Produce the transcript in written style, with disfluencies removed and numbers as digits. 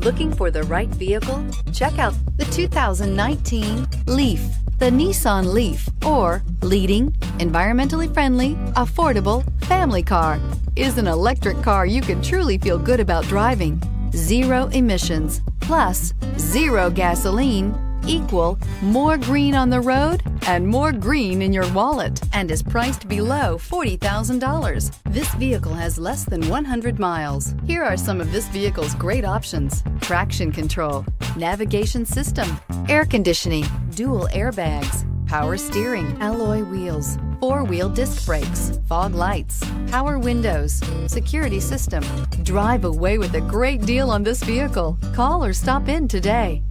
Looking for the right vehicle? Check out the 2019 Leaf. The Nissan Leaf, or leading, environmentally friendly, affordable family car, is an electric car you can truly feel good about driving. Zero emissions plus zero gasoline equal more green on the road and more green in your wallet, and is priced below $40,000. This vehicle has less than 100 miles. Here are some of this vehicle's great options: traction control, navigation system, air conditioning, dual airbags, power steering, alloy wheels, four-wheel disc brakes, fog lights, power windows, security system. Drive away with a great deal on this vehicle. Call or stop in today.